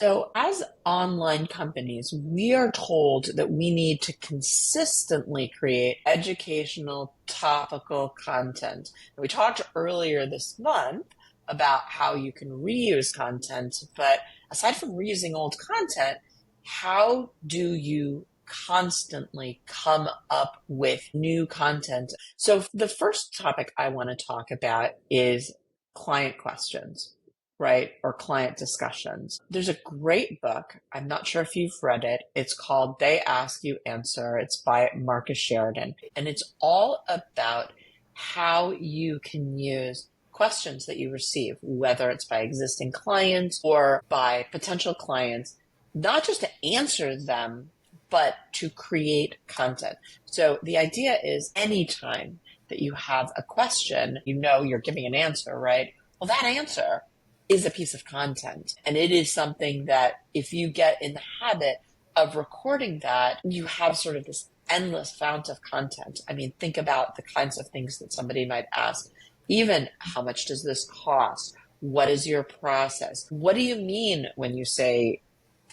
So, as online companies, we are told that we need to consistently create educational, topical content. And we talked earlier this month about how you can reuse content, but aside from reusing old content, how do you constantly come up with new content? So, the first topic I want to talk about is client questions, right? Or client discussions. There's a great book. I'm not sure if you've read it. It's called They Ask You Answer. It's by Marcus Sheridan. And it's all about how you can use questions that you receive, whether it's by existing clients or by potential clients, not just to answer them, but to create content. So the idea is anytime that you have a question, you know you're giving an answer, right? Well, that answer is a piece of content. And it is something that if you get in the habit of recording that, you have sort of this endless fount of content. I mean, think about the kinds of things that somebody might ask. Even how much does this cost? What is your process? What do you mean when you say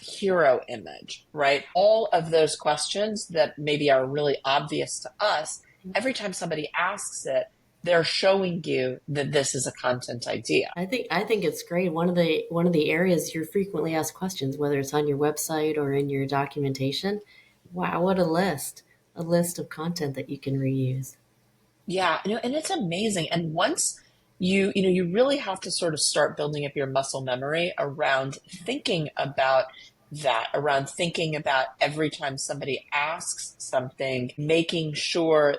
hero image, right? All of those questions that maybe are really obvious to us, every time somebody asks it, they're showing you that this is a content idea. I think it's great. One of the areas you're frequently asked questions, whether it's on your website or in your documentation. Wow, what a list! A list of content that you can reuse. Yeah, and it's amazing. And once you really have to sort of start building up your muscle memory around thinking about that, around thinking about every time somebody asks something, making sure,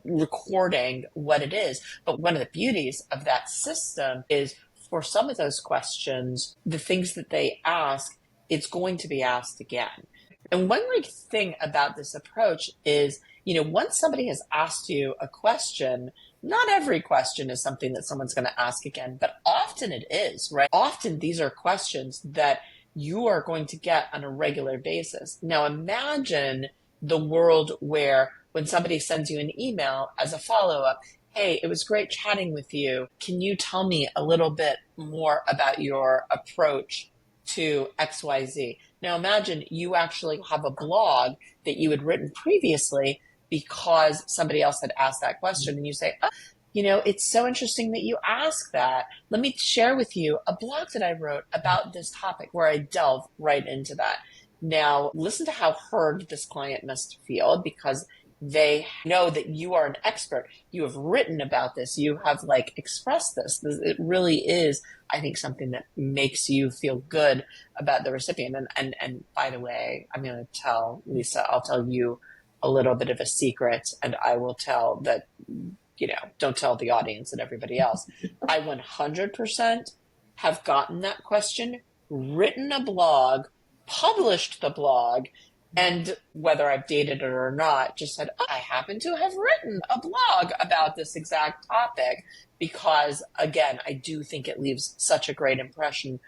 recording what it is. But one of the beauties of that system is for some of those questions, the things that they ask, it's going to be asked again. And one great thing about this approach is, once somebody has asked you a question, not every question is something that someone's going to ask again, but often it is, right? Often these are questions that you are going to get on a regular basis. Now imagine the world where when somebody sends you an email as a follow-up, hey, it was great chatting with you. Can you tell me a little bit more about your approach to XYZ? Now imagine you actually have a blog that you had written previously because somebody else had asked that question, and you say, oh, it's so interesting that you ask that. Let me share with you a blog that I wrote about this topic where I delve right into that. Now, listen to how heard this client must feel because they know that you are an expert. You have written about this. You have expressed this. It really is, I think, something that makes you feel good about the recipient. And by the way, I'm going to tell Lisa, I'll tell you a little bit of a secret, and I will tell that, don't tell the audience and everybody else. I 100% have gotten that question, written a blog, published the blog, and whether I've dated it or not, just said, oh, I happen to have written a blog about this exact topic because, again, I do think it leaves such a great impression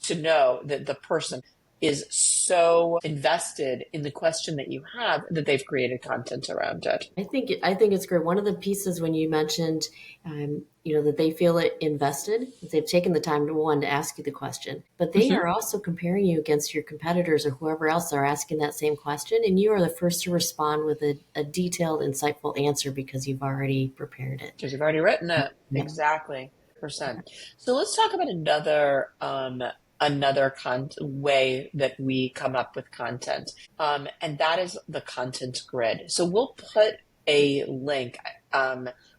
to know that the person is so invested in the question that you have that they've created content around it. I think it's great. One of the pieces when you mentioned, that they feel it invested, that they've taken the time to one to ask you the question, but they Mm-hmm. are also comparing you against your competitors or whoever else are asking that same question, and you are the first to respond with a detailed, insightful answer because you've already prepared it. Because you've already written it. Yeah. Exactly. Percent. So let's talk about another way that we come up with content, and that is the content grid. So a link.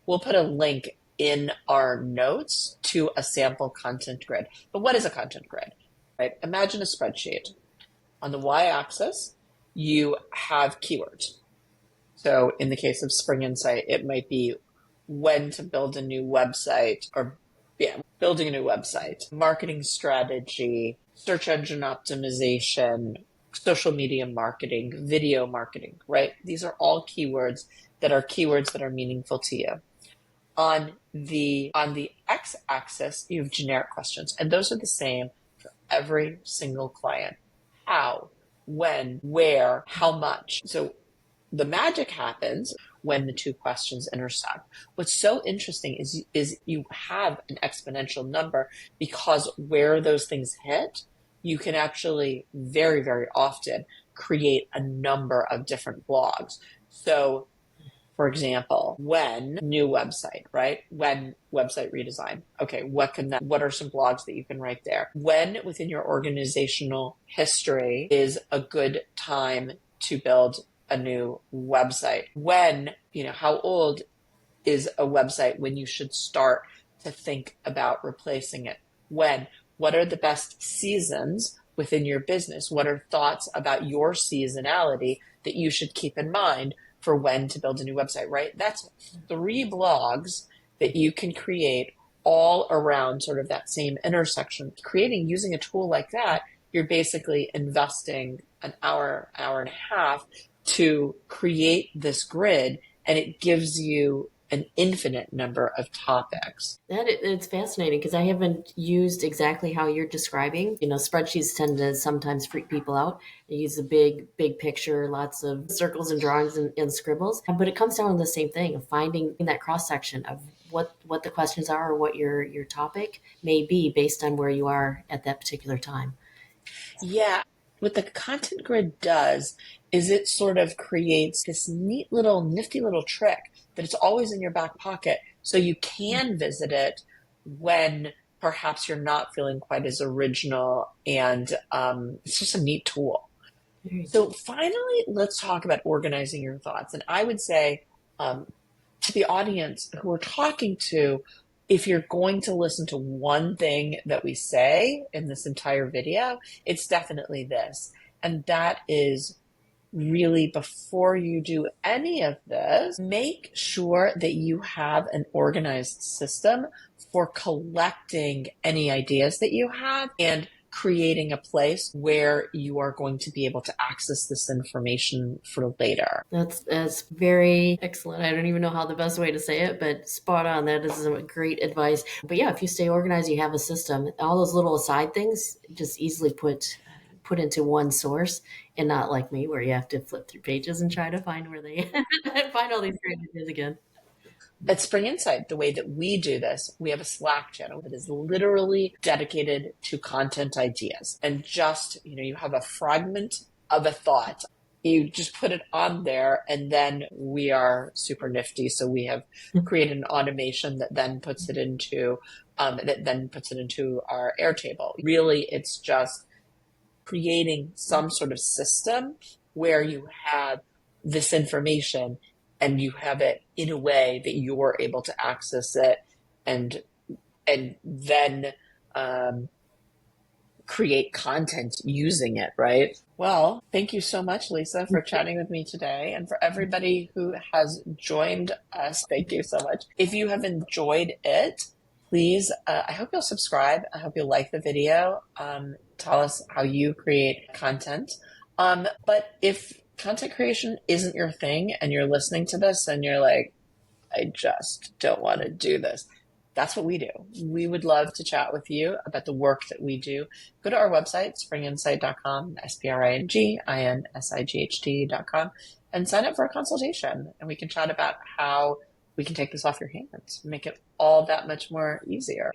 We'll put a link in our notes to a sample content grid. But what is a content grid? Right? Imagine a spreadsheet. On the y-axis, you have keywords. So in the case of Spring Insight, it might be when to build a new website or building a new website, marketing strategy, search engine optimization, social media marketing, video marketing, right? These are all keywords that are meaningful to you. On the x-axis, you have generic questions, and those are the same for every single client. How, when, where, how much. So the magic happens when the two questions intersect. What's so interesting is you have an exponential number because where those things hit, you can actually very, very often create a number of different blogs. So for example, when new website, right? When website redesign. Okay, what are some blogs that you can write there? When within your organizational history is a good time to build a new website? When, how old is a website when you should start to think about replacing it? When? What are the best seasons within your business? What are thoughts about your seasonality that you should keep in mind for when to build a new website, right? That's 3 blogs that you can create all around sort of that same intersection. Using a tool like that, you're basically investing an hour, hour and a half to create this grid, and it gives you an infinite number of topics. It's fascinating because I haven't used exactly how you're describing. Spreadsheets tend to sometimes freak people out. They use a big picture, lots of circles and drawings and scribbles. But it comes down to the same thing of finding that cross section of what the questions are or what your topic may be based on where you are at that particular time. Yeah. What the content grid does is it sort of creates this nifty little trick that it's always in your back pocket. So you can visit it when perhaps you're not feeling quite as original. And it's just a neat tool. Very So finally, let's talk about organizing your thoughts. And I would say um, to the audience who we're talking to, if you're going to listen to one thing that we say in this entire video, it's definitely this. And that is really, before you do any of this, make sure that you have an organized system for collecting any ideas that you have and creating a place where you are going to be able to access this information for later. That's very excellent. I don't even know how the best way to say it, but spot on. That is some great advice. But yeah, if you stay organized, you have a system. All those little aside things just easily put into one source, and not like me where you have to flip through pages and try to find where they find all these great ideas again. At Spring Insight, the way that we do this, we have a Slack channel that is literally dedicated to content ideas. And just, you have a fragment of a thought. You just put it on there, and then we are super nifty. So we have created an automation that then puts it into our Airtable. Really, it's just creating some sort of system where you have this information and you have it in a way that you're able to access it and then create content using it, right? Well, thank you so much, Lisa, for chatting with me today. And for everybody who has joined us, thank you so much. If you have enjoyed it, please, I hope you'll subscribe. I hope you'll like the video. Tell us how you create content. But if content creation isn't your thing and you're listening to this and you're like, I just don't want to do this, that's what we do. We would love to chat with you about the work that we do. Go to our website, springinsight.com, springinsight.com, and sign up for a consultation. And we can chat about how we can take this off your hands, make it all that much more easier.